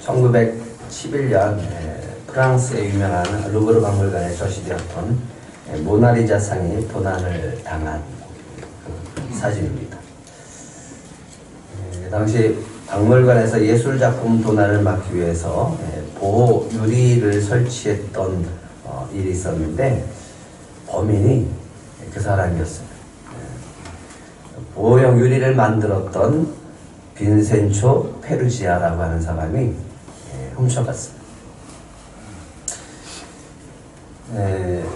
1911년 프랑스의 유명한 루브르 박물관에 전시되었던 모나리자 상이 도난을 당한 그 사진입니다. 당시 박물관에서 예술작품 도난을 막기 위해서 보호 유리를 설치했던 일이 있었는데 범인이 그 사람이었어요. 보호용 유리를 만들었던 빈센초 페루지아라고 하는 사람이 훔쳐갔어요.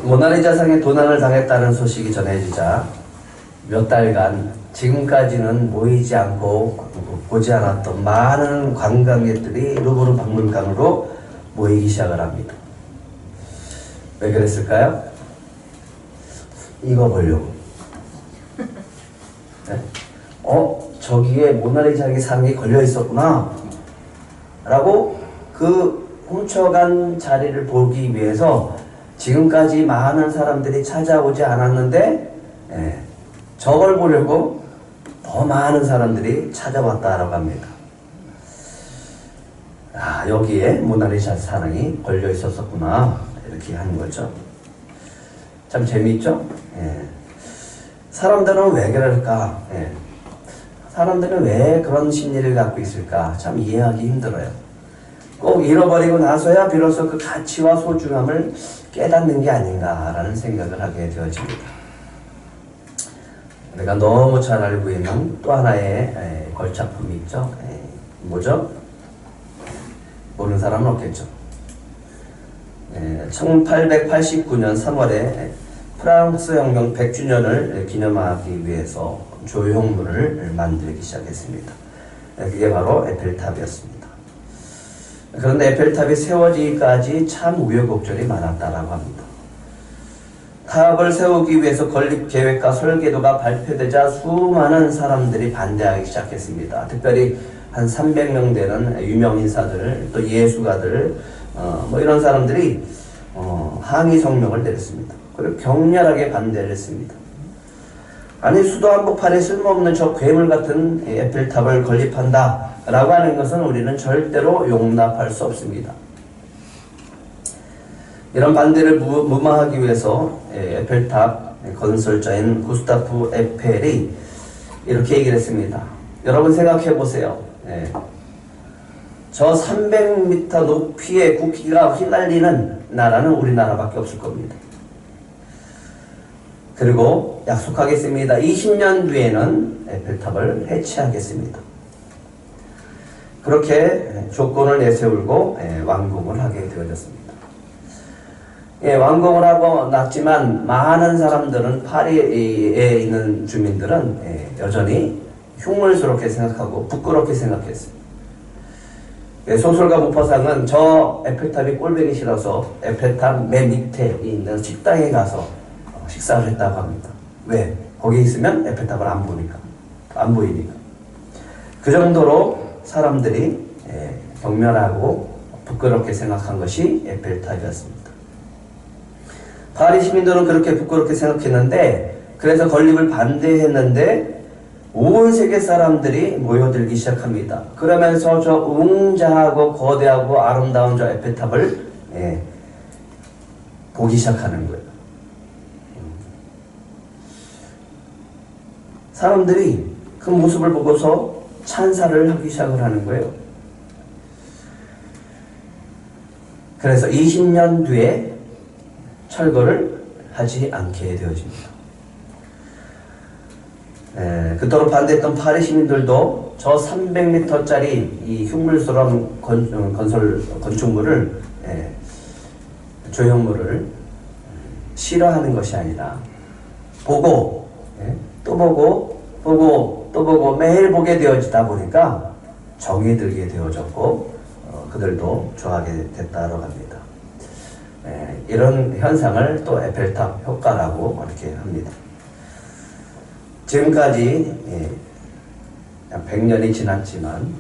모나리자 상에 도난을 당했다는 소식이 전해지자 몇 달간 지금까지는 모이지 않고 보지 않았던 많은 관광객들이 루브르 박물관으로 모이기 시작을 합니다. 왜 그랬을까요? 이거 보려고. 네? 저기에 모나리자 상이 걸려 있었구나 라고 그 훔쳐간 자리를 보기 위해서 지금까지 많은 사람들이 찾아오지 않았는데 저걸 보려고 더 많은 사람들이 찾아왔다라고 합니다. 여기에 모나리자 상이 걸려 있었구나 이렇게 하는 거죠. 참 재미있죠? 사람들은 왜 그럴까? 사람들은 왜 그런 심리를 갖고 있을까? 참 이해하기 힘들어요. 꼭 잃어버리고 나서야 비로소 그 가치와 소중함을 깨닫는 게 아닌가라는 생각을 하게 되어집니다. 우리가 너무 잘 알고 있는 또 하나의 걸작품이 있죠. 뭐죠? 모르는 사람은 없겠죠. 1889년 3월에 프랑스 혁명 100주년을 기념하기 위해서 조형물을 만들기 시작했습니다. 그게 바로 에펠탑이었습니다. 그런데 에펠탑이 세워지기까지 참 우여곡절이 많았다라고 합니다. 탑을 세우기 위해서 건립 계획과 설계도가 발표되자 수많은 사람들이 반대하기 시작했습니다. 특별히 한 300명 되는 유명 인사들, 또 예술가들, 이런 사람들이 항의 성명을 내렸습니다. 그리고 격렬하게 반대를 했습니다. 아니 수도 한복판에 쓸모없는 저 괴물 같은 에펠탑을 건립한다 라고 하는 것은 우리는 절대로 용납할 수 없습니다. 이런 반대를 무마하기 위해서 에펠탑 건설자인 구스타프 에펠이 이렇게 얘기를 했습니다. 여러분 생각해 보세요. 저 300m 높이의 국기가 휘날리는 나라는 우리나라밖에 없을 겁니다. 그리고 약속하겠습니다. 20년 뒤에는 에펠탑을 해체하겠습니다. 그렇게 조건을 내세우고 완공을 하게 되어졌습니다. 완공을 하고 났지만 많은 사람들은 파리에 있는 주민들은 여전히 흉물스럽게 생각하고 부끄럽게 생각했어요. 소설가 모파상은 저 에펠탑이 꼴보기 싫어서 에펠탑 맨 밑에 있는 식당에 가서 식사를 했다고 합니다. 왜? 거기 있으면 에펠탑을 안 보이니까. 그 정도로 사람들이 경멸하고 부끄럽게 생각한 것이 에펠탑이었습니다. 파리 시민들은 그렇게 부끄럽게 생각했는데, 그래서 건립을 반대했는데 온 세계 사람들이 모여들기 시작합니다. 그러면서 저 웅장하고 거대하고 아름다운 저 에펠탑을 보기 시작하는 거예요. 사람들이 그 모습을 보고서 찬사를 하기 시작을 하는 거예요. 그래서 20년 뒤에 철거를 하지 않게 되어집니다. 그토록 반대했던 파리 시민들도 저 300m짜리 이 흉물스러운 건축물을 조형물을 싫어하는 것이 아니라 보고 또 보고 또 보고 매일 보게 되어지다 보니까 정이 들게 되어졌고 그들도 좋아하게 됐다고 합니다. 이런 현상을 또 에펠탑 효과라고 이렇게 합니다. 지금까지 약 100년이 지났지만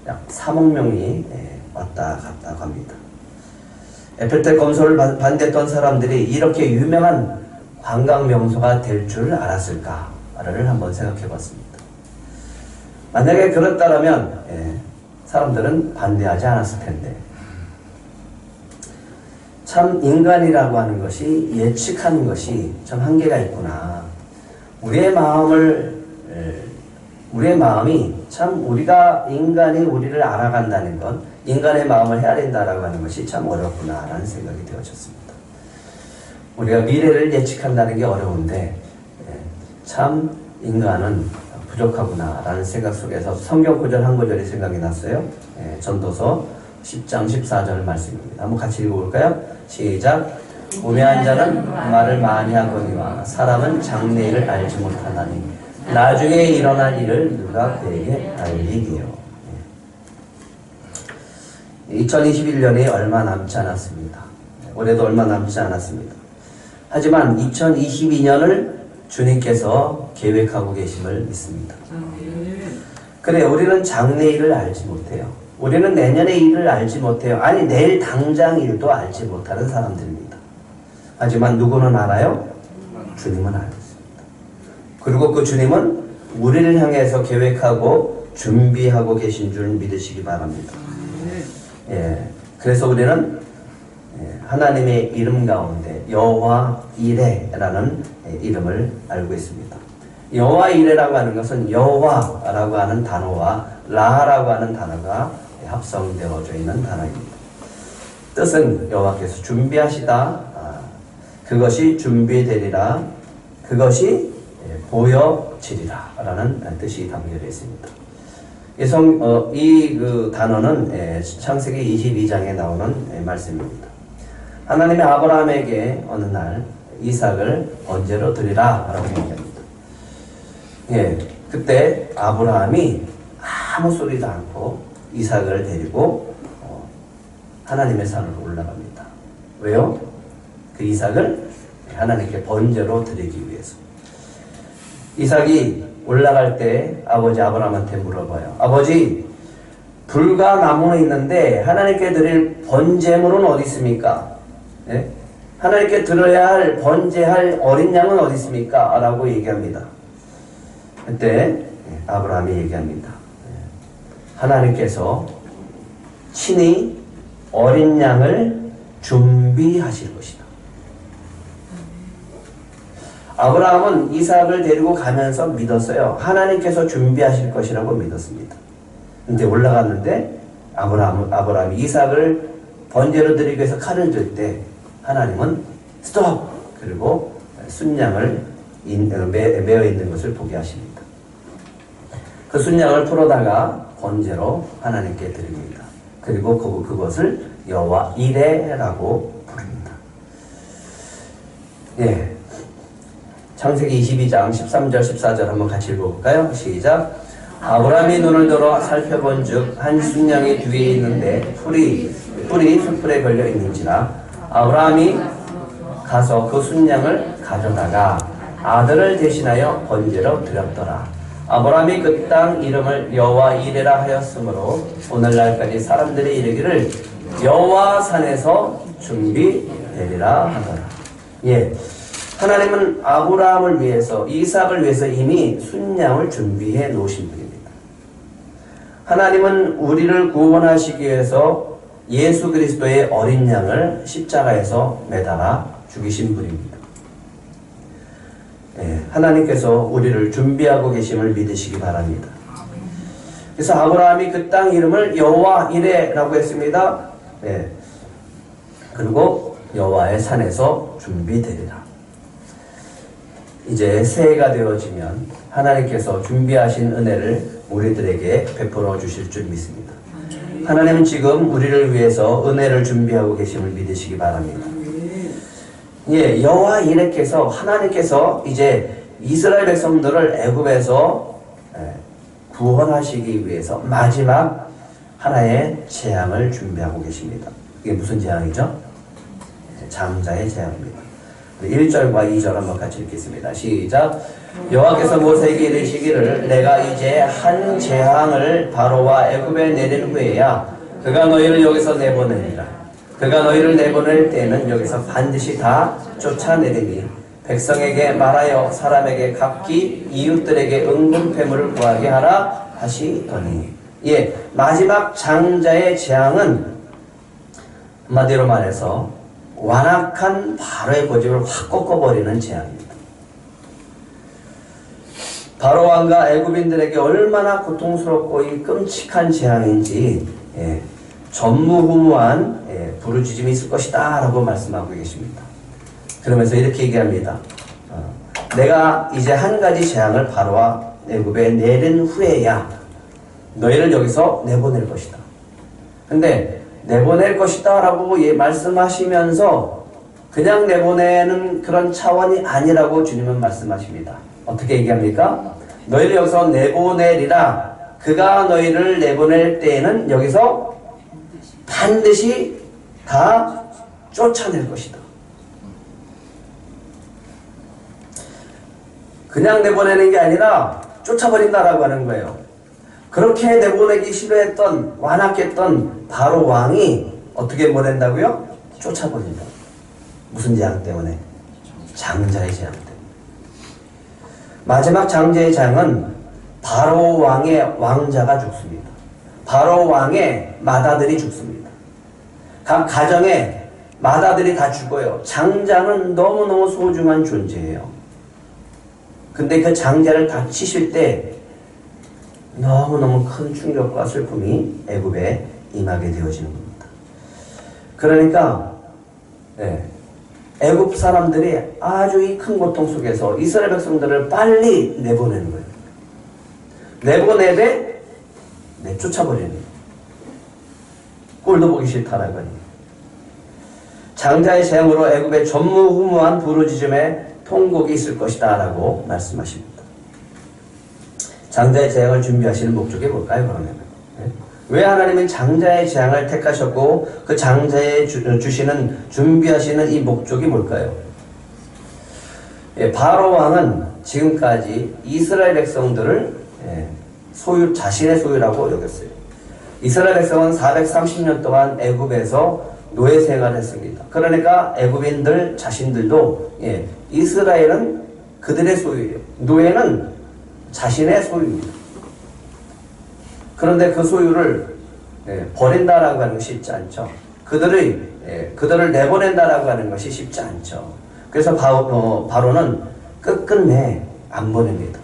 약 3억 명이 왔다 갔다 합니다. 에펠탑 건설을 반대했던 사람들이 이렇게 유명한 관광 명소가 될 줄 알았을까를 한번 생각해 봤습니다. 만약에 그렇다면 사람들은 반대하지 않았을 텐데. 참 인간이라고 하는 것이 예측하는 것이 참 한계가 있구나. 우리의 마음이 참 우리가 인간이 우리를 알아간다는 건 인간의 마음을 헤아린다라고 하는 것이 참 어렵구나라는 생각이 되어졌습니다. 우리가 미래를 예측한다는 게 어려운데 참 인간은 부족하구나라는 생각 속에서 성경 구절 한 구절이 생각이 났어요. 전도서 10장 14절 말씀입니다. 한번 같이 읽어볼까요? 시작. 우매한 자는 말을 많이 하거니와 사람은 장래일을 알지 못하나니 나중에 일어날 일을 누가 그에게 알리기요. 2021년이 얼마 남지 않았습니다. 올해도 얼마 남지 않았습니다. 하지만 2022년을 주님께서 계획하고 계심을 믿습니다. 그래, 우리는 장래일을 알지 못해요. 우리는 내년의 일을 알지 못해요. 아니, 내일 당장 일도 알지 못하는 사람들입니다. 하지만 누구는 알아요? 주님은 알고 있습니다. 그리고 그 주님은 우리를 향해서 계획하고 준비하고 계신 줄 믿으시기 바랍니다. 그래서 우리는 하나님의 이름 가운데 여호와 이레라는 이름을 알고 있습니다. 여호와 이레라고 하는 것은 여호와라고 하는 단어와 라라고 하는 단어가 합성되어져 있는 단어입니다. 뜻은 여호와께서 준비하시다, 그것이 준비되리라, 그것이 보여지리라 라는 뜻이 담겨져 있습니다. 이 단어는 창세기 22장에 나오는 말씀입니다. 하나님이 아브라함에게 어느 날 이삭을 번제로 드리라 라고 얘기합니다. 그때 아브라함이 아무 소리도 않고 이삭을 데리고 하나님의 산으로 올라갑니다. 왜요? 그 이삭을 하나님께 번제로 드리기 위해서. 이삭이 올라갈 때 아버지 아브라함한테 물어봐요. 아버지, 불과 나무는 있는데 하나님께 드릴 번제물은 어디 있습니까? 하나님께 드려야 할 번제할 어린 양은 어디 있습니까? 라고 얘기합니다. 그때 아브라함이 얘기합니다. 하나님께서 친히 어린 양을 준비하실 것이다. 아브라함은 이삭을 데리고 가면서 믿었어요. 하나님께서 준비하실 것이라고 믿었습니다. 근데 올라갔는데 아브라함이 이삭을 번제로 드리기 위해서 칼을 들 때 하나님은 스톱! 그리고 순양을 매어 있는 것을 보게 하십니다. 그 순양을 풀어다가 번제로 하나님께 드립니다. 그리고 그것을 여호와 이레라고 부릅니다. 창세기 22장 13절 14절 한번 같이 읽어볼까요? 시작. 아브라함이 눈을 들어 살펴본즉 한 순양이 뒤에 있는데 뿔이 숯불에 걸려 있는지라 아브라함이 가서 그 순양을 가져다가 아들을 대신하여 번제로 드렸더라. 아브라함이 그 땅 이름을 여호와 이레라 하였으므로 오늘날까지 사람들이 이르기를 여호와 산에서 준비되리라 하더라. 하나님은 아브라함을 위해서, 이삭을 위해서 이미 순양을 준비해 놓으신 분입니다. 하나님은 우리를 구원하시기 위해서 예수 그리스도의 어린 양을 십자가에서 매달아 죽이신 분입니다. 하나님께서 우리를 준비하고 계심을 믿으시기 바랍니다. 그래서 아브라함이 그 땅 이름을 여호와 이레라고 했습니다. 그리고 여호와의 산에서 준비되리라. 이제 새해가 되어지면 하나님께서 준비하신 은혜를 우리들에게 베풀어 주실 줄 믿습니다. 하나님은 지금 우리를 위해서 은혜를 준비하고 계심을 믿으시기 바랍니다. 여호와 이레께서, 하나님께서 이제 이스라엘 백성들을 애굽에서 구원하시기 위해서 마지막 하나의 재앙을 준비하고 계십니다. 이게 무슨 재앙이죠? 장자의 재앙입니다. 1절과 2절 한번 같이 읽겠습니다. 시작. 여호와께서 모세에게 이르시기를 내가 이제 한 재앙을 바로와 애굽에 내린 후에야 그가 너희를 여기서 내보내리라. 그가 너희를 내보낼 때에는 여기서 반드시 다 쫓아내리니 백성에게 말하여 사람에게 각기 이웃들에게 은금패물을 구하게 하라 하시더니. 예, 마지막 장자의 재앙은 한마디로 말해서 완악한 바로의 고집을 확 꺾어버리는 재앙입니다. 바로 왕과 애굽인들에게 얼마나 고통스럽고 이 끔찍한 재앙인지 전무후무한 부르짖음이 있을 것이다 라고 말씀하고 계십니다. 그러면서 이렇게 얘기합니다. 내가 이제 한 가지 재앙을 바로와 애굽에 내린 후에야 너희를 여기서 내보낼 것이다. 근데 내보낼 것이다 라고 말씀하시면서 그냥 내보내는 그런 차원이 아니라고 주님은 말씀하십니다. 어떻게 얘기합니까? 너희를 여기서 내보내리라. 그가 너희를 내보낼 때에는 여기서 반드시 다 쫓아낼 것이다. 그냥 내보내는 게 아니라 쫓아버린다라고 하는 거예요. 그렇게 내보내기 싫어했던 완악했던 바로 왕이 어떻게 보낸다고요? 쫓아버린다. 무슨 재앙 때문에? 장자의 재앙 때문에. 마지막 장자의 재앙은 바로 왕의 왕자가 죽습니다. 바로 왕의 맏아들이 죽습니다. 각 가정에 맏아들이 다 죽어요. 장자는 너무너무 소중한 존재예요. 근데 그 장자를 다 치실 때 너무너무 큰 충격과 슬픔이 애굽에 임하게 되어지는 겁니다. 그러니까 애굽 사람들이 아주 이 큰 고통 속에서 이스라엘 백성들을 빨리 내보내는 거예요. 내보내되 쫓아버리는 거예요. 꼴도 보기 싫다라고 하니. 장자의 재앙으로 애굽에 전무후무한 부르짖음에 통곡이 있을 것이다 라고 말씀하십니다. 장자의 재앙을 준비하시는 목적이 뭘까요, 그러면? 왜 하나님은 장자의 재앙을 택하셨고 그 장자에 주시는 준비하시는 이 목적이 뭘까요? 바로 왕은 지금까지 이스라엘 백성들을 자신의 소유라고 여겼어요. 이스라엘 백성은 430년 동안 애굽에서 노예 생활을 했습니다. 그러니까 애굽인들 자신들도 이스라엘은 그들의 소유예요. 노예는 자신의 소유입니다. 그런데 그 소유를 버린다라고 하는 것이 쉽지 않죠. 그들을 내보낸다라고 하는 것이 쉽지 않죠. 그래서 바로는 끝끝내 안 보냅니다.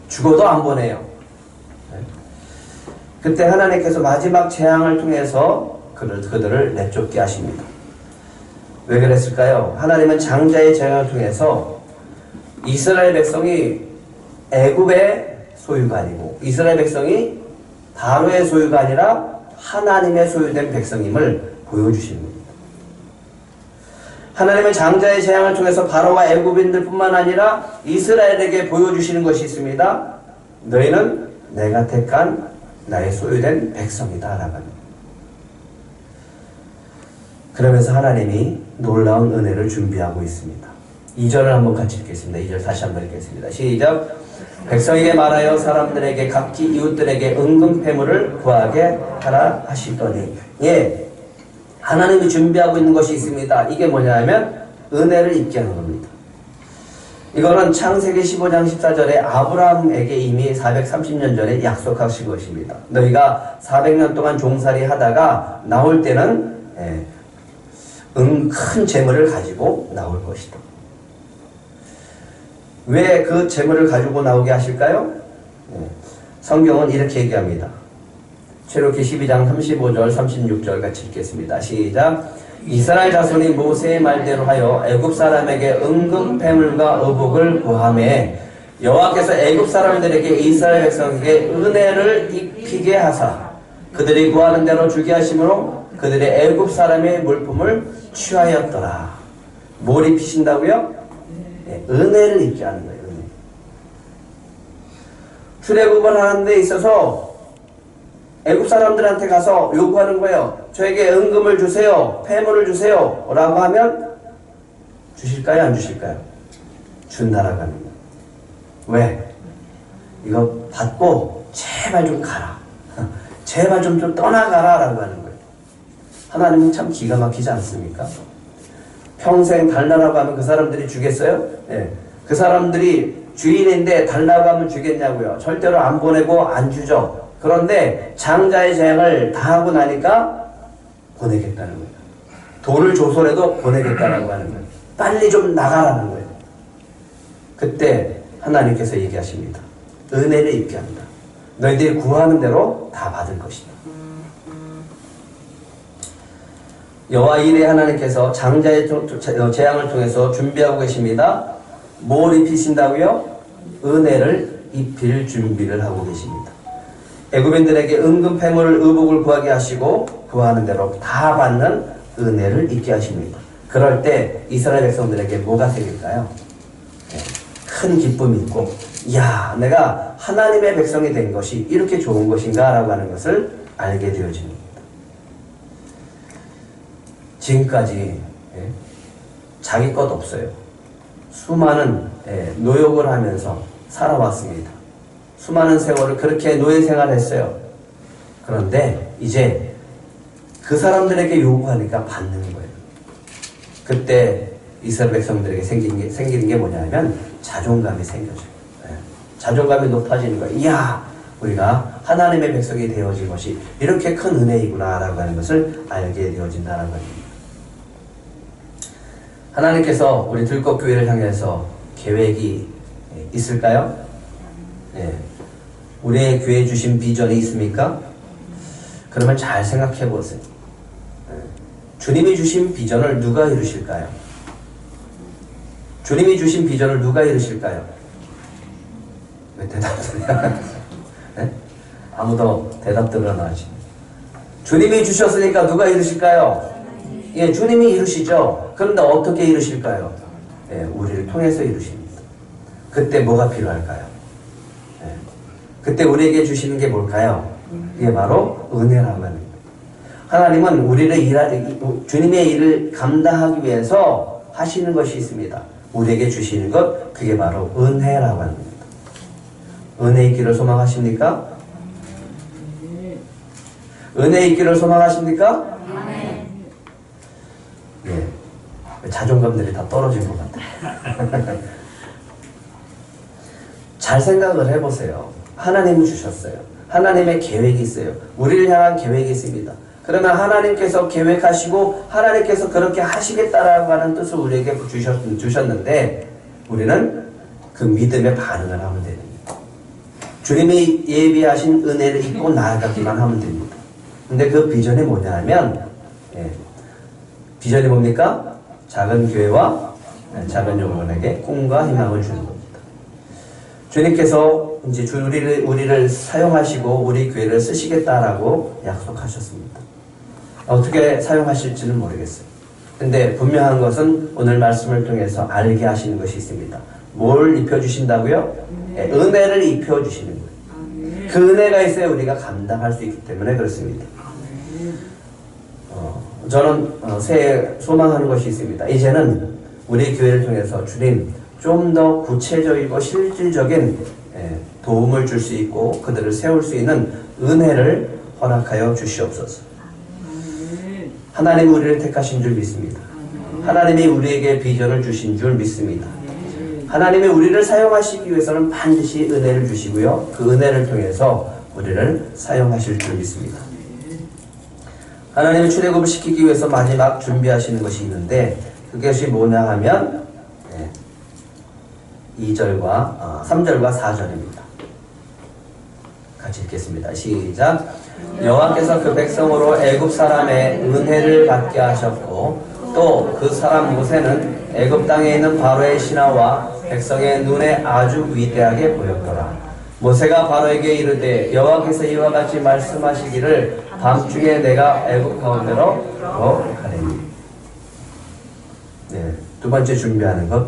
죽어도 안 보내요. 그때 하나님께서 마지막 재앙을 통해서 그들을 내쫓게 하십니다. 왜 그랬을까요? 하나님은 장자의 재앙을 통해서 이스라엘 백성이 애굽의 소유가 아니고 이스라엘 백성이 바로의 소유가 아니라 하나님의 소유된 백성임을 보여주시는 겁니다. 하나님은 장자의 재앙을 통해서 바로와 애굽인들 뿐만 아니라 이스라엘에게 보여주시는 것이 있습니다. 너희는 내가 택한 나의 소유된 백성이다 라고 합니다. 그러면서 하나님이 놀라운 은혜를 준비하고 있습니다. 2절을 한번 같이 읽겠습니다. 2절 다시 한번 읽겠습니다. 시작. 백성에게 말하여 사람들에게 각기 이웃들에게 은금패물을 구하게 하라 하시더니 하나님이 준비하고 있는 것이 있습니다. 이게 뭐냐면 은혜를 입게 하는 겁니다. 이거는 창세기 15장 14절에 아브라함에게 이미 430년 전에 약속하신 것입니다. 너희가 400년 동안 종살이 하다가 나올 때는 큰 재물을 가지고 나올 것이다. 왜 그 재물을 가지고 나오게 하실까요? 성경은 이렇게 얘기합니다. 출애굽기 12장 35절 36절 같이 읽겠습니다. 시작. 이스라엘 자손이 모세의 말대로 하여 애굽 사람에게 은금패물과 의복을 구하매 여호와께서 애굽 사람들에게 이스라엘 백성에게 은혜를 입히게 하사 그들이 구하는 대로 주게 하심으로 그들의 애굽 사람의 물품을 취하였더라. 뭘 입히신다고요? 은혜를 입게 하는 거예요. 은혜. 출애굽을 하는 데 있어서 애굽 사람들한테 가서 요구하는 거예요. 저에게 은금을 주세요. 폐물을 주세요. 라고 하면 주실까요? 안 주실까요? 준다라고 하는 거예요. 왜? 이거 받고 제발 좀 가라. 제발 좀 떠나가라 라고 하는 거예요. 하나님은 참 기가 막히지 않습니까? 평생 달라라고 하면 그 사람들이 주겠어요? 그 사람들이 주인인데 달라고 하면 주겠냐고요. 절대로 안 보내고 안 주죠. 그런데 장자의 재앙을 다 하고 나니까 보내겠다는 거예요. 돈을 줘서라도 보내겠다라고 하는 거예요. 빨리 좀 나가라는 거예요. 그때 하나님께서 얘기하십니다. 은혜를 입게 한다. 너희들이 구하는 대로 다 받을 것이다. 여호와 이레 하나님께서 장자의 재앙을 통해서 준비하고 계십니다. 뭘 입히신다고요? 은혜를 입힐 준비를 하고 계십니다. 애굽인들에게 은금 패물을 의복을 구하게 하시고 구하는 대로 다 받는 은혜를 입게 하십니다. 그럴 때 이스라엘 백성들에게 뭐가 생길까요? 큰 기쁨이 있고, 야, 내가 하나님의 백성이 된 것이 이렇게 좋은 것인가 라고 하는 것을 알게 되어집니다. 지금까지 자기 것 없어요. 수많은 노역을 하면서 살아왔습니다. 수많은 세월을 그렇게 노예 생활을 했어요. 그런데 이제 그 사람들에게 요구하니까 받는 거예요. 그때 이스라엘 백성들에게 생기는 게 뭐냐면 자존감이 생겨져요. 자존감이 높아지는 거예요. 이야, 우리가 하나님의 백성이 되어진 것이 이렇게 큰 은혜이구나 라고 하는 것을 알게 되어진다는 겁니다. 하나님께서 우리 들꽃교회를 향해서 계획이 있을까요? 네. 우리의 교회에 주신 비전이 있습니까? 그러면 잘 생각해 보세요. 주님이 주신 비전을 누가 이루실까요? 주님이 주신 비전을 누가 이루실까요? 왜 대답을 해요? 네? 아무도 대답들을 안 하지. 주님이 주셨으니까 누가 이루실까요? 예, 주님이 이루시죠. 그런데 어떻게 이루실까요? 예, 우리를 통해서 이루십니다. 그때 뭐가 필요할까요? 예, 그때 우리에게 주시는 게 뭘까요? 이게 바로 은혜라고 하는 거예요. 하나님은 우리를 주님의 일을 감당하기 위해서 하시는 것이 있습니다. 우리에게 주시는 것, 그게 바로 은혜라고 하는 겁니다. 은혜 있기를 소망하십니까? 은혜 있기를 소망하십니까? 예, 자존감들이 다 떨어진 것 같아요. 잘 생각을 해보세요. 하나님이 주셨어요. 하나님의 계획이 있어요. 우리를 향한 계획이 있습니다. 그러면 하나님께서 계획하시고 하나님께서 그렇게 하시겠다라고 하는 뜻을 우리에게 주셨는데 우리는 그 믿음에 반응을 하면 됩니다. 주님이 예비하신 은혜를 입고 나아가기만 하면 됩니다. 근데 그 비전이 뭐냐 하면 비전이 뭡니까? 작은 교회와 작은 영혼에게 꿈과 희망을 주는 겁니다. 주님께서 이제 우리를 사용하시고 우리 교회를 쓰시겠다라고 약속하셨습니다. 어떻게 사용하실지는 모르겠어요. 근데 분명한 것은 오늘 말씀을 통해서 알게 하시는 것이 있습니다. 뭘 입혀주신다고요? 은혜를 입혀주시는 거예요. 그 은혜가 있어야 우리가 감당할 수 있기 때문에 그렇습니다. 저는 새해 소망하는 것이 있습니다. 이제는 우리 교회를 통해서 주님 좀 더 구체적이고 실질적인 도움을 줄 수 있고 그들을 세울 수 있는 은혜를 허락하여 주시옵소서. 하나님이 우리를 택하신 줄 믿습니다. 하나님이 우리에게 비전을 주신 줄 믿습니다. 하나님이 우리를 사용하시기 위해서는 반드시 은혜를 주시고요. 그 은혜를 통해서 우리를 사용하실 줄 믿습니다. 하나님이 출애굽을 시키기 위해서 마지막 준비하시는 것이 있는데 그것이 뭐냐 하면 2절과 3절과 4절입니다. 같이 읽겠습니다. 시작. 여호와께서 그 백성으로 애굽 사람의 은혜를 받게 하셨고 또 그 사람 모세는 애굽 땅에 있는 바로의 신하와 백성의 눈에 아주 위대하게 보였더라. 모세가 바로에게 이르되 여호와께서 이와 같이 말씀하시기를 밤중에 내가 애굽 가운데로 가리니. 네, 두 번째 준비하는 것,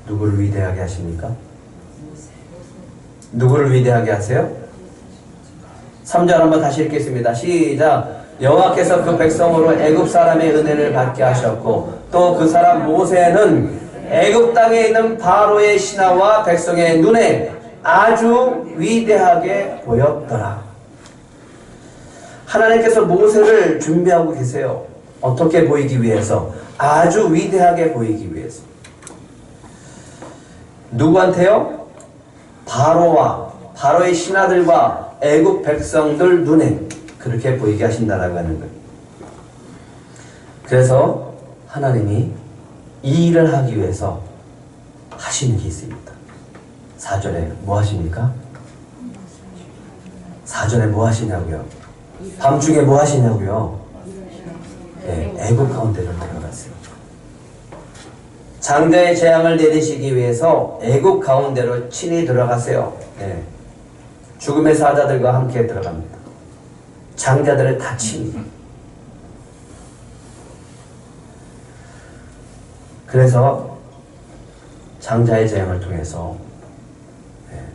누구를 위대하게 하십니까? 누구를 위대하게 하세요? 3절 한번 다시 읽겠습니다. 시작. 여호와께서 그 백성으로 애굽 사람의 은혜를 받게 하셨고 또 그 사람 모세는 애굽 땅에 있는 바로의 신하와 백성의 눈에 아주 위대하게 보였더라. 하나님께서 모세를 준비하고 계세요. 어떻게 보이기 위해서? 아주 위대하게 보이기 위해서. 누구한테요? 바로와 바로의 신하들과 애굽 백성들 눈에 그렇게 보이게 하신다라고 하는 거예요. 그래서 하나님이 이 일을 하기 위해서 하시는 게 있습니다. 4절에 뭐 하십니까? 4절에 뭐 하시냐고요? 밤중에 뭐 하시냐고요? 네, 애굽 가운데로 들어갔어요. 장자의 재앙을 내리시기 위해서 애굽 가운데로 친히 들어가세요. 네. 죽음의 사자들과 함께 들어갑니다. 장자들을 다 친히. 그래서 장자의 재앙을 통해서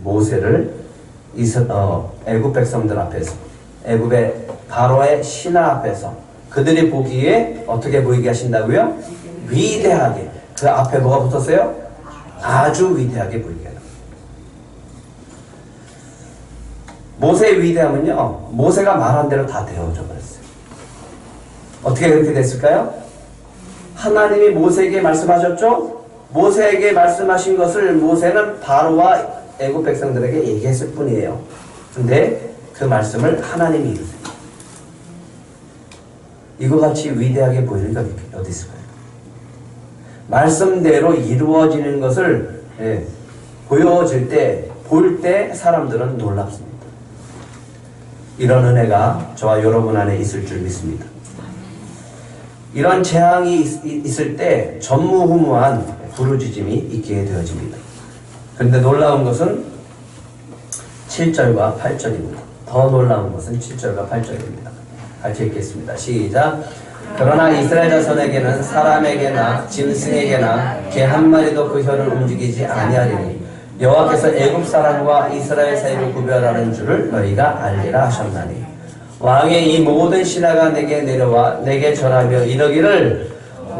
모세를 애굽 백성들 앞에서, 애굽의 바로의 신하 앞에서 그들이 보기에 어떻게 보이게 하신다고요? 위대하게. 그 앞에 뭐가 붙었어요? 아주 위대하게 보이게 합니다. 모세의 위대함은요, 모세가 말한 대로 다 되어져 버렸어요. 어떻게 그렇게 됐을까요? 하나님이 모세에게 말씀하셨죠? 모세에게 말씀하신 것을 모세는 바로와 애굽 백성들에게 얘기했을 뿐이에요. 근데 그 말씀을 하나님이 이루세요. 이거 같이 위대하게 보이는 게 어디 있을까요? 말씀대로 이루어지는 것을 보여질 때, 볼 때 사람들은 놀랍습니다. 이런 은혜가 저와 여러분 안에 있을 줄 믿습니다. 이런 재앙이 있을 때 전무후무한 부르짖음이 있게 되어집니다. 그런데 놀라운 것은 7절과 8절입니다. 더 놀라운 것은 7절과 8절입니다. 같이 읽겠습니다. 시작. 그러나 이스라엘 자손에게는 사람에게나 짐승에게나 개 한 마리도 그 혀를 움직이지 아니하리니 여호와께서 애굽 사람과 이스라엘 사이를 구별하는 줄을 너희가 알리라 하셨나니 왕의 이 모든 신하가 내게 내려와 내게 전하며 이러기를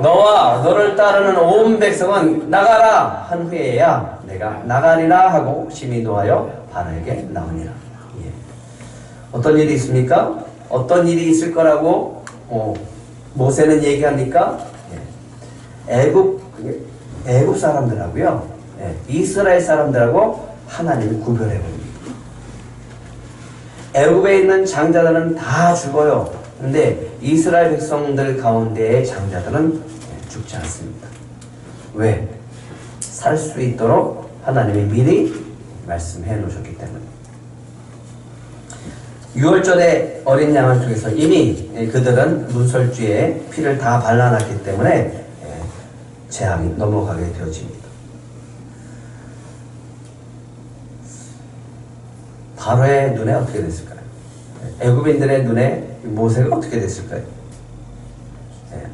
너와 너를 따르는 온 백성은 나가라 한 후에야 내가 나가리라 하고 심히 노하여 바로에게 나오니라. 예. 어떤 일이 있습니까? 어떤 일이 있을 거라고 모세는 얘기합니까? 예. 애굽 사람들하고요, 이스라엘 사람들하고 하나님이 구별해 버립니다. 애굽에 있는 장자들은 다 죽어요. 그런데 이스라엘 백성들 가운데의 장자들은 죽지 않습니다. 왜? 살 수 있도록 하나님이 미리 말씀해 놓으셨기 때문에. 6월절에 어린 양을 통해서 이미 그들은 문설주에 피를 다 발라놨기 때문에 재앙이 넘어가게 되어집니다. 바로의 눈에 어떻게 됐을까요? 애굽인들의 눈에 모세가 어떻게 됐을까요?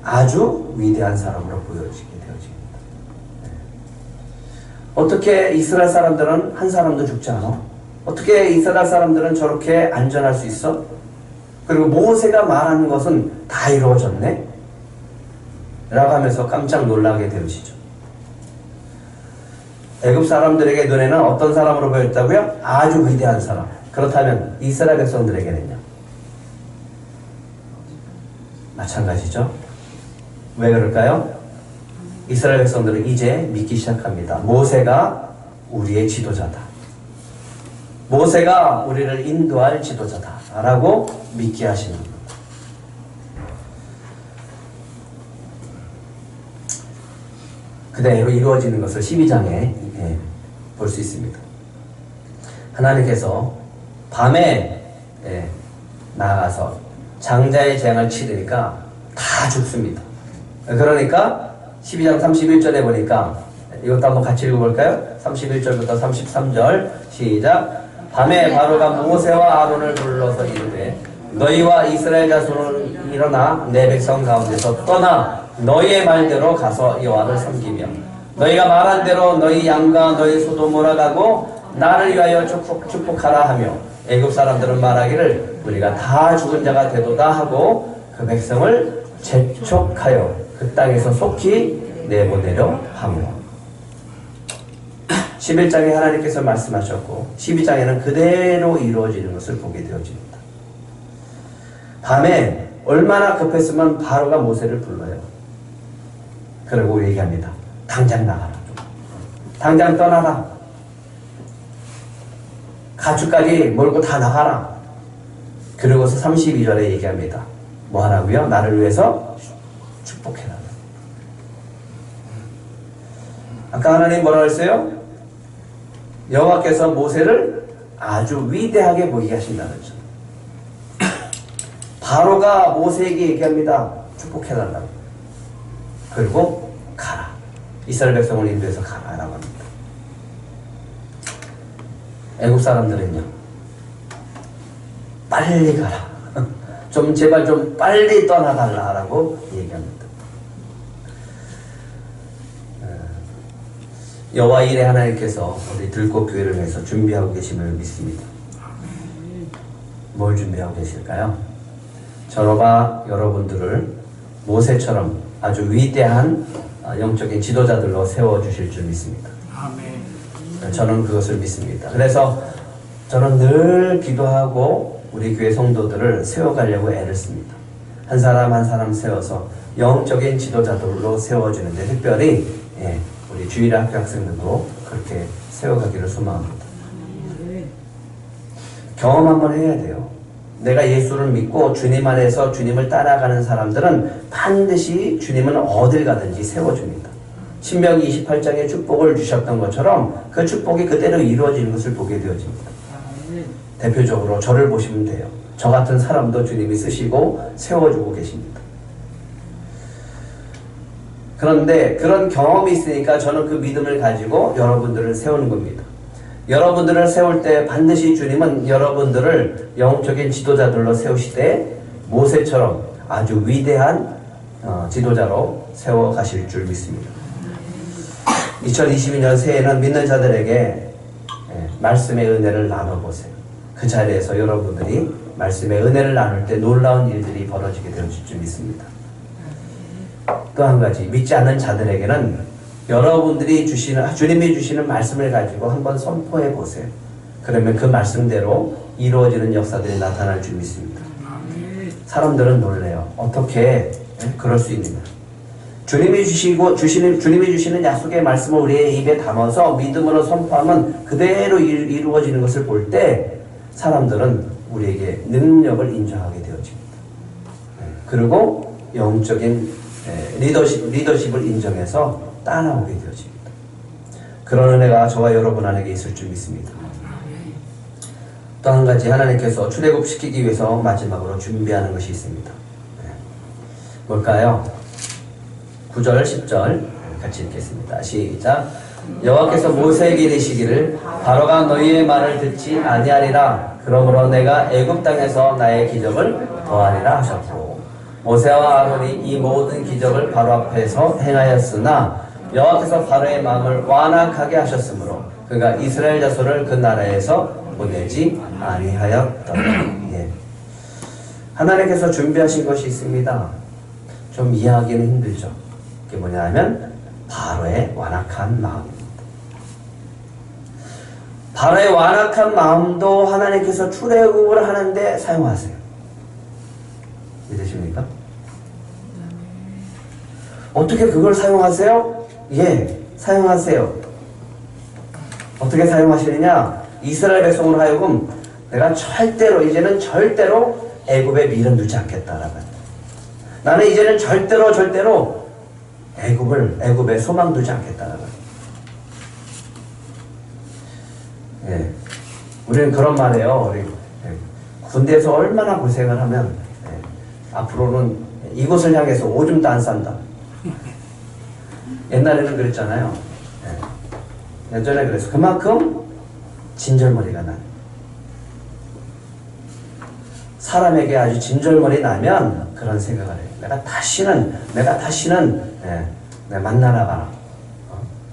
아주 위대한 사람으로 보여지게 되어집니다. 어떻게 이스라엘 사람들은 한 사람도 죽지 않아? 어떻게 이스라엘 사람들은 저렇게 안전할 수 있어? 그리고 모세가 말하는 것은 다 이루어졌네? 라고 하면서 깜짝 놀라게 되시죠. 애굽 사람들에게 눈에는 어떤 사람으로 보였다고요? 아주 위대한 사람. 그렇다면 이스라엘 백성들에게는요? 마찬가지죠. 왜 그럴까요? 이스라엘 백성들은 이제 믿기 시작합니다. 모세가 우리의 지도자다. 모세가 우리를 인도할 지도자다 라고 믿게 하시는 겁니다. 그대로 이루어지는 것을 12장에 볼 수 있습니다. 하나님께서 밤에 나가서 장자의 재앙을 치르니까 다 죽습니다. 그러니까 12장 31절에 보니까 이것도 한번 같이 읽어볼까요? 31절부터 33절 시작. 밤에 바로가 모세와 아론을 불러서 이르되 너희와 이스라엘 자손은 일어나 내 백성 가운데서 떠나 너희의 말대로 가서 여호와를 섬기며 너희가 말한 대로 너희 양과 너희 소도 몰아가고 나를 위하여 축복하라 하며 애굽 사람들은 말하기를 우리가 다 죽은 자가 되도다 하고 그 백성을 재촉하여 그 땅에서 속히 내보내려 하며 11장에 하나님께서 말씀하셨고 12장에는 그대로 이루어지는 것을 보게 되어집니다. 밤에 얼마나 급했으면 바로가 모세를 불러요. 그리고 얘기합니다. 당장 나가라. 당장 떠나라. 가축까지 몰고 다 나가라. 그러고서 32절에 얘기합니다. 뭐 하라고요? 나를 위해서 축복해라. 아까 하나님 뭐라고 했어요? 여호와께서 모세를 아주 위대하게 보이게 하신다는 거죠. 바로가 모세에게 얘기합니다. 축복해달라고. 그리고 가라. 이스라엘 백성을 인도해서 가라라고 합니다. 애국 사람들은요, 빨리 가라. 좀 제발 좀 빨리 떠나달라라고 얘기합니다. 여호와 일에 하나님께서 우리 들꽃교회를 위해서 준비하고 계심을 믿습니다. 뭘 준비하고 계실까요? 저와 여러분들을 모세처럼 아주 위대한 영적인 지도자들로 세워주실 줄 믿습니다. 저는 그것을 믿습니다. 그래서 저는 늘 기도하고 우리 교회 성도들을 세워가려고 애를 씁니다. 한 사람 한 사람 세워서 영적인 지도자들로 세워주는데 특별히 우리 주일 학교 학생들도 그렇게 세워가기를 소망합니다. 경험 한번 해야 돼요. 내가 예수를 믿고 주님 안에서 주님을 따라가는 사람들은 반드시 주님은 어딜 가든지 세워줍니다. 신명기 28장에 축복을 주셨던 것처럼 그 축복이 그대로 이루어지는 것을 보게 되어집니다. 대표적으로 저를 보시면 돼요. 저 같은 사람도 주님이 쓰시고 세워주고 계십니다. 그런데 그런 경험이 있으니까 저는 그 믿음을 가지고 여러분들을 세우는 겁니다. 여러분들을 세울 때 반드시 주님은 여러분들을 영적인 지도자들로 세우시되 모세처럼 아주 위대한 지도자로 세워가실 줄 믿습니다. 2022년 새해에는 믿는 자들에게 말씀의 은혜를 나눠보세요. 그 자리에서 여러분들이 말씀의 은혜를 나눌 때 놀라운 일들이 벌어지게 되어질 줄 믿습니다. 또 한 가지, 믿지 않는 자들에게는 여러분들이 주님이 주시는 말씀을 가지고 한번 선포해 보세요. 그러면 그 말씀대로 이루어지는 역사들이 나타날 줄 믿습니다. 사람들은 놀래요. 어떻게 그럴 수 있느냐. 주님이 주시는 약속의 말씀을 우리의 입에 담아서 믿음으로 선포하면 그대로 이루어지는 것을 볼 때 사람들은 우리에게 능력을 인정하게 되어집니다. 그리고 영적인 리더십을 인정해서 따라오게 되어집니다. 그런 은혜가 저와 여러분 안에게 있을 줄 믿습니다. 또 한 가지 하나님께서 출애굽시키기 위해서 마지막으로 준비하는 것이 있습니다. 뭘까요? 9절 10절 같이 읽겠습니다. 시작. 여호와께서 모세에게 이르시기를 바로가 너희의 말을 듣지 아니하리라. 그러므로 내가 애굽 땅에서 나의 기적을 더하리라 하셨고 모세와 아론이 이 모든 기적을 바로 앞에서 행하였으나 여호와께서 바로의 마음을 완악하게 하셨으므로 그가 이스라엘 자손을 그 나라에서 보내지 아니하였더라. 하나님께서 준비하신 것이 있습니다. 좀 이해하기는 힘들죠. 그게 뭐냐 하면 바로의 완악한 마음입니다. 바로의 완악한 마음도 하나님께서 출애굽을 하는데 사용하세요. 믿으십니까? 어떻게 그걸 사용하세요? 사용하세요. 어떻게 사용하시느냐? 이스라엘 백성으로 하여금 내가 이제는 절대로 애굽에 미련 두지 않겠다라고. 나는 이제는 절대로 애굽에 소망 두지 않겠다라고. 우리는 그런 말이에요. 우리 군대에서 얼마나 고생을 하면 앞으로는 이곳을 향해서 오줌도 안 싼다. 옛날에는 그랬잖아요. 예전에 그래서 그만큼 진절머리가 나요. 사람에게 아주 진절머리 나면 그런 생각을 해요. 내가 다시는 내가 만나러 가라.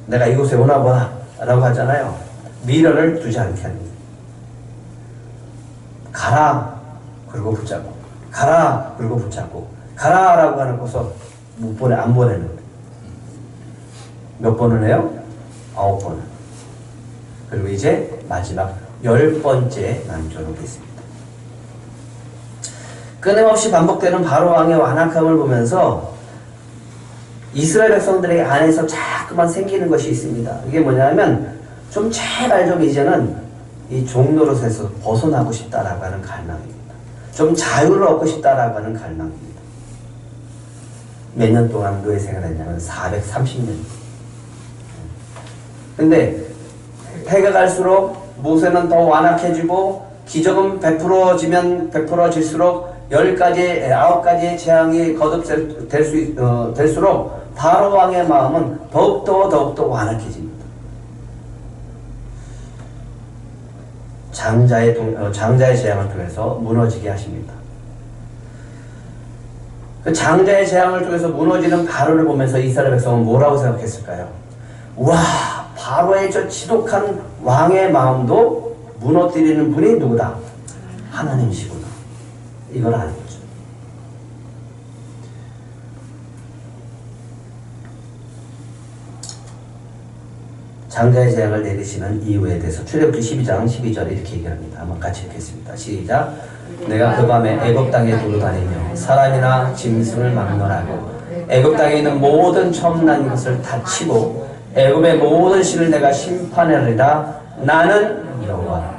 내가 이곳에 오나 보다 라고 하잖아요. 미련을 두지 않게 합니다. 가라 그리고 붙잡고 가라 그리고 붙잡고 가라라고 하고서 안 보내는 거예요. 몇 번을 해요? 9번을. 그리고 이제 마지막 10번째 난조로 있습니다. 끊임없이 반복되는 바로 왕의 완악함을 보면서 이스라엘 백성들의 안에서 자꾸만 생기는 것이 있습니다. 이게 뭐냐면 좀 제발 좀 이제는 이 종노릇에서 벗어나고 싶다라고 하는 갈망입니다. 좀 자유를 얻고 싶다라고 하는 갈망입니다. 몇 년 동안 노예 생활했냐면 430년. 근데 해가 갈수록 모세는 더 완악해지고 기적은 베풀어지면 베풀어질수록 10가지, 9가지의 재앙이 거듭될수록 바로 왕의 마음은 더욱더 완악해집니다. 장자의 재앙을 통해서 무너지게 하십니다. 그 장자의 재앙을 통해서 무너지는 바로를 보면서 이스라엘 백성은 뭐라고 생각했을까요? 와, 바로의 저 지독한 왕의 마음도 무너뜨리는 분이 누구다? 하나님이시구나. 이걸 아는 거죠. 장자의 재앙을 내리시는 이유에 대해서 출애굽기 12장 12절에 이렇게 얘기합니다. 한번 같이 읽겠습니다. 시작. 내가 그 밤에 애굽 땅에 두루 다니며 사람이나 짐승을 막론하고 애굽 땅에 있는 모든 처음 난 것을 다 치고 애굽의 모든 신을 내가 심판하리라. 나는 여호와라.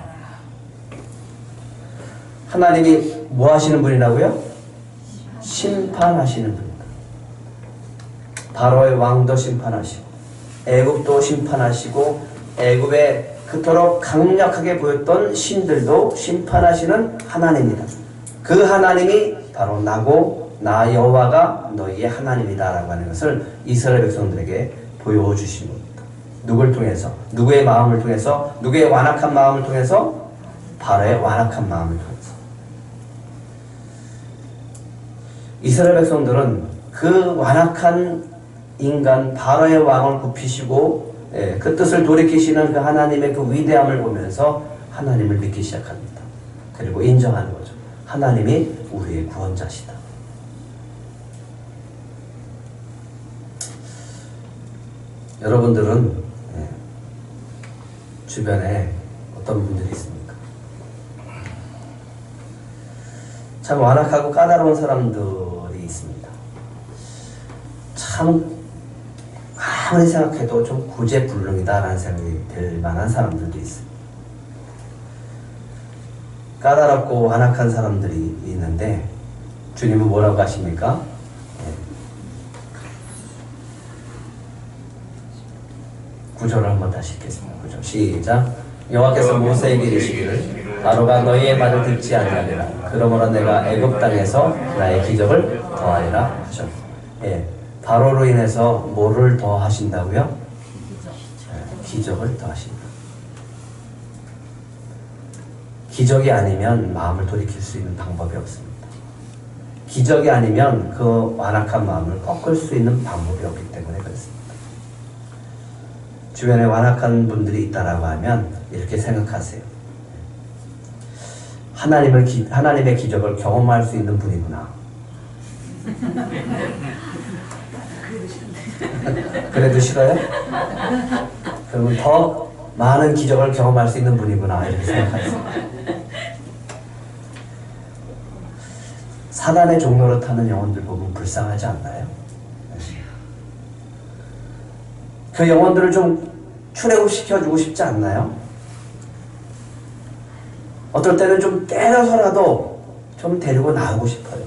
하나님이 뭐 하시는 분이라고요? 심판하시는 분입니다. 바로의 왕도 심판하시고 애굽도 심판하시고 애굽에 그토록 강력하게 보였던 신들도 심판하시는 하나님입니다. 그 하나님이 바로 나고 나 여호와가 너희의 하나님이다 라고 하는 것을 이스라엘 백성들에게 보여주신 겁니다. 누굴 통해서? 누구의 마음을 통해서? 누구의 완악한 마음을 통해서? 바로의 완악한 마음을 통해서. 이스라엘 백성들은 그 완악한 인간 바로의 왕을 굽히시고 그 뜻을 돌이키시는 그 하나님의 그 위대함을 보면서 하나님을 믿기 시작합니다. 그리고 인정하는 거죠. 하나님이 우리의 구원자시다. 여러분들은 주변에 어떤 분들이 있습니까? 참 완악하고 까다로운 사람들이 있습니다. 참 아무리 생각해도 좀 구제불능이다라는 생각이 들 만한 사람들도 있습니다. 까다롭고 완악한 사람들이 있는데 주님은 뭐라고 하십니까? 구절을 한번 다시 읽겠습니다. 구절 시작. 여호와께서 모세에게 이르시기를 바로가 너희의 말을 듣지 아니하리라. 그러므로 내가 애굽 땅에서 나의 기적을 더하리라 하셨다. 바로로 인해서 뭐를 더 하신다고요? 기적을 더 하신다. 기적이 아니면 마음을 돌이킬 수 있는 방법이 없습니다. 기적이 아니면 그 완악한 마음을 꺾을 수 있는 방법이 없기 때문에 그렇습니다. 주변에 완악한 분들이 있다라고 하면 이렇게 생각하세요. 하나님의 기적을 경험할 수 있는 분이구나. 그래도 싫어요? 그러면 더 많은 기적을 경험할 수 있는 분이구나 이렇게 생각하세요. 사단의 종로로 타는 영혼들 보면 불쌍하지 않나요? 그 영혼들을 좀 출애굽시켜주고 싶지 않나요? 어떨 때는 좀 때려서라도 좀 데리고 나오고 싶어요.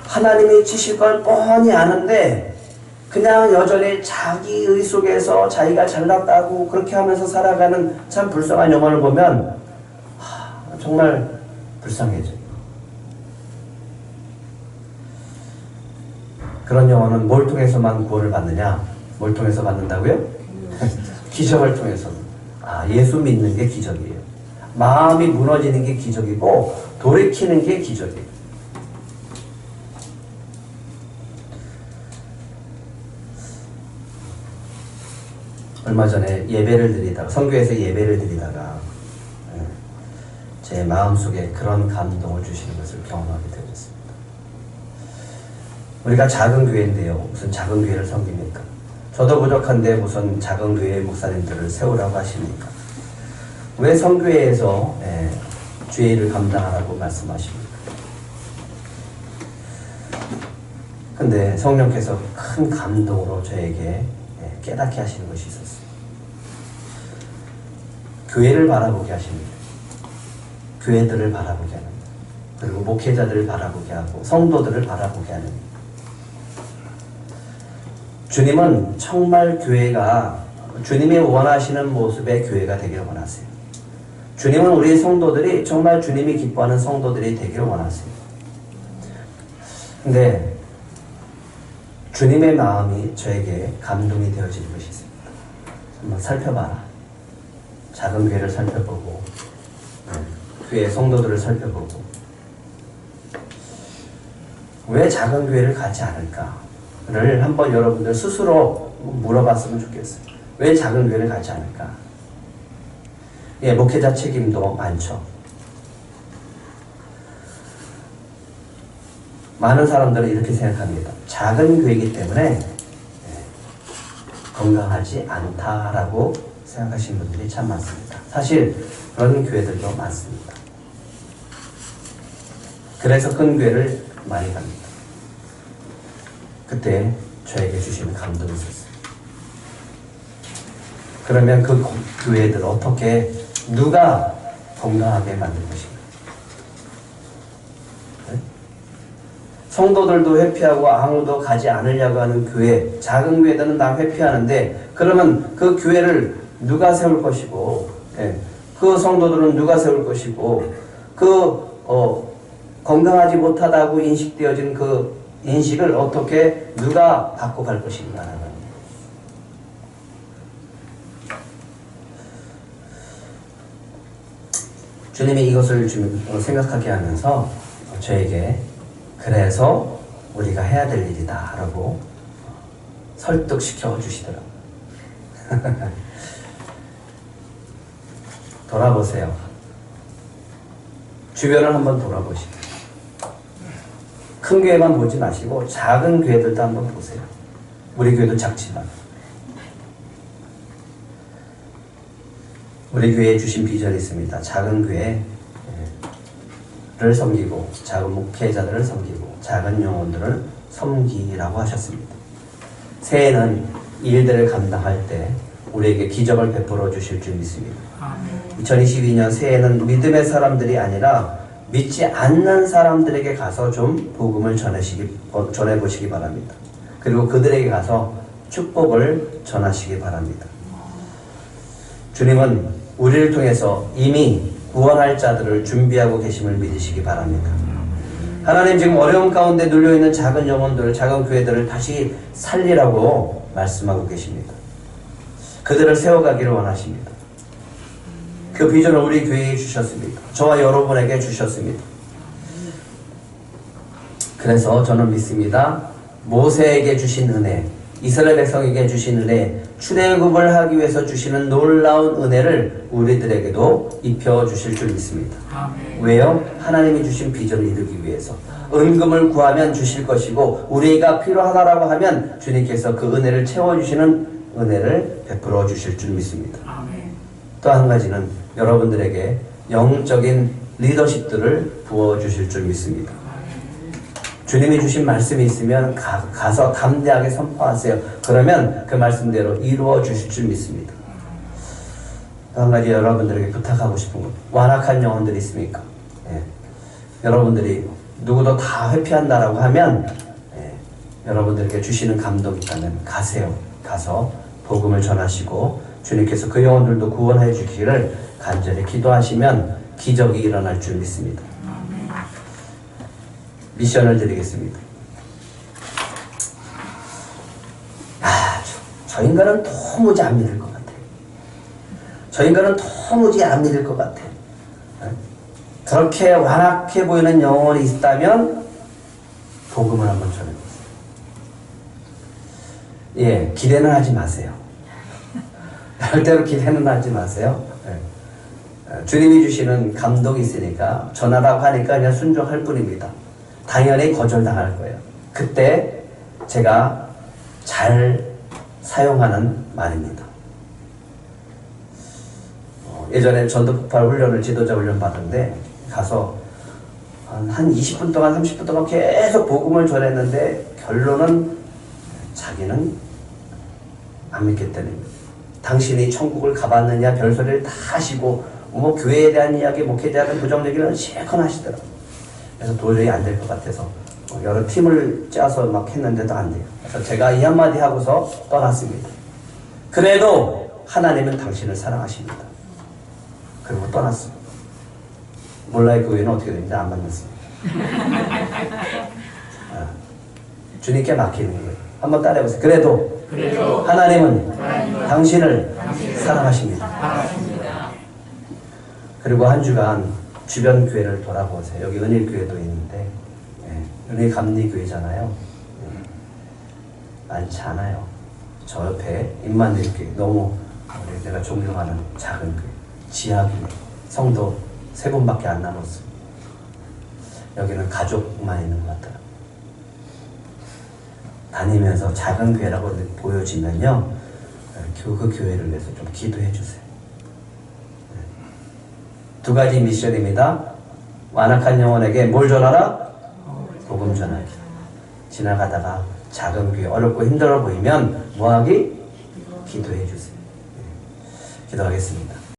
하나님이 치실 걸 뻔히 아는데 그냥 여전히 자기 의 속에서 자기가 잘났다고 그렇게 하면서 살아가는 참 불쌍한 영혼을 보면 정말 불쌍해져요. 그런 영혼은 뭘 통해서만 구원을 받느냐? 뭘 통해서 받는다고요? 기적을 통해서. 예수 믿는 게 기적이에요. 마음이 무너지는 게 기적이고 돌이키는 게 기적이에요. 얼마 전에 예배를 드리다가 성교에서 예배를 드리다가 제 마음속에 그런 감동을 주시는 것을 경험하게 되었습니다. 우리가 작은 교회인데요. 무슨 작은 교회를 섬깁니까? 저도 부족한데 무슨 작은 교회의 목사님들을 세우라고 하십니까? 왜 성교회에서 주의 일을 감당하라고 말씀하십니까? 근데 성령께서 큰 감동으로 저에게 깨닫게 하시는 것이 있었어요. 교회를 바라보게 하십니다. 교회들을 바라보게 하는, 그리고 목회자들을 바라보게 하고 성도들을 바라보게 하는. 주님은 정말 교회가 주님이 원하시는 모습의 교회가 되기를 원하세요. 주님은 우리 성도들이 정말 주님이 기뻐하는 성도들이 되기를 원하세요. 근데 주님의 마음이 저에게 감동이 되어질 것이 있습니다. 한번 살펴봐라. 작은 교회를 살펴보고 교회 성도들을 살펴보고 왜 작은 교회를 가지 않을까를 한번 여러분들 스스로 물어봤으면 좋겠어요. 왜 작은 교회를 가지 않을까? 예, 목회자 책임도 많죠. 많은 사람들은 이렇게 생각합니다. 작은 교회이기 때문에 건강하지 않다라고 생각하시는 분들이 참 많습니다. 사실 그런 교회들도 많습니다. 그래서 큰 교회를 많이 갑니다. 그때 저에게 주시는 감동이 있었어요. 그러면 그 교회들 어떻게 누가 건강하게 만들 것인가? 네? 성도들도 회피하고 아무도 가지 않으려고 하는 교회, 작은 교회들은 다 회피하는데 그러면 그 교회를 누가 세울 것이고, 그 성도들은 누가 세울 것이고, 건강하지 못하다고 인식되어진 그 인식을 어떻게 누가 바꿔 갈 것인가? 주님이 이것을 생각하게 하면서 저에게 그래서 우리가 해야 될 일이다 라고 설득시켜 주시더라고요. 돌아보세요. 주변을 한번 돌아보시고 큰 교회만 보지 마시고 작은 교회들도 한번 보세요. 우리 교회도 작지만 우리 교회에 주신 비전이 있습니다. 작은 교회를 섬기고 작은 목회자들을 섬기고 작은 영혼들을 섬기라고 하셨습니다. 새해는 일들을 감당할 때 우리에게 기적을 베풀어 주실 줄 믿습니다. 2022년 새해는 믿음의 사람들이 아니라 믿지 않는 사람들에게 가서 좀 복음을 전해보시기 바랍니다. 그리고 그들에게 가서 축복을 전하시기 바랍니다. 주님은 우리를 통해서 이미 구원할 자들을 준비하고 계심을 믿으시기 바랍니다. 하나님 지금 어려움 가운데 눌려있는 작은 영혼들, 작은 교회들을 다시 살리라고 말씀하고 계십니다. 그들을 세워가기를 원하십니다. 그 비전을 우리 교회에 주셨습니다. 저와 여러분에게 주셨습니다. 그래서 저는 믿습니다. 모세에게 주신 은혜, 이스라엘 백성에게 주신 은혜, 출애굽을 하기 위해서 주시는 놀라운 은혜를 우리들에게도 입혀주실 줄 믿습니다. 아멘. 왜요? 하나님이 주신 비전을 이루기 위해서. 은금을 구하면 주실 것이고 우리가 필요하다라고 하면 주님께서 그 은혜를 채워주시는 은혜를 베풀어 주실 줄 믿습니다. 또 한 가지는 여러분들에게 영적인 리더십들을 부어주실 줄 믿습니다. 주님이 주신 말씀이 있으면 가서 담대하게 선포하세요. 그러면 그 말씀대로 이루어 주실 줄 믿습니다. 또 한 가지 여러분들에게 부탁하고 싶은 것, 완악한 영혼들이 있습니까? 여러분들이 누구도 다 회피한다라고 하면 여러분들에게 주시는 감동이 있다면 가세요. 가서 복음을 전하시고 주님께서 그 영혼들도 구원해 주기를 간절히 기도하시면 기적이 일어날 줄 믿습니다. 미션을 드리겠습니다. 저 인간은 도무지 안 믿을 것 같아요. 저 인간은 도무지 안 믿을 것 같아요. 그렇게 완악해 보이는 영혼이 있다면 복음을 한번 전해보세요. 예, 기대는 하지 마세요. 절대로 기대는 하지 마세요. 주님이 주시는 감동이 있으니까 전하라고 하니까 그냥 순종할 뿐입니다. 당연히 거절당할 거예요. 그때 제가 잘 사용하는 말입니다. 예전에 전도폭발 훈련을 지도자 훈련 받은데 가서 한 20분 동안 30분 동안 계속 복음을 전했는데 결론은 자기는 안 믿겠다는 거예요. 당신이 천국을 가봤느냐 별소리를 다 하시고 뭐 교회에 대한 이야기, 목회에 대한 부정 얘기는 실컷 하시더라고요. 그래서 도저히 안 될 것 같아서 여러 팀을 짜서 막 했는데도 안 돼요. 그래서 제가 이 한마디 하고서 떠났습니다. 그래도 하나님은 당신을 사랑하십니다. 그리고 떠났어요. 몰라요. 그 후에는 어떻게 되는지 안 만났습니다. 주님께 맡기는 거예요. 한번 따라해보세요. 그래도 하나님은 당신을 사랑하십니다. 그리고 한 주간 주변 교회를 돌아보세요. 여기 은일교회도 있는데 은일감리교회잖아요. 많지 않아요. 저 옆에 임마누엘교회, 너무 내가 존경하는 작은 교회, 지하교회, 성도 3분밖에 안 남았어요. 여기는 가족만 있는 것 같더라고요. 다니면서 작은 교회라고 보여지면요, 그 교회를 위해서 좀 기도해 주세요. 2가지 미션입니다. 완악한 영혼에게 뭘 전하라? 복음 전하기. 지나가다가 작은 교회 어렵고 힘들어 보이면 뭐하기? 기도해 주세요. 기도하겠습니다.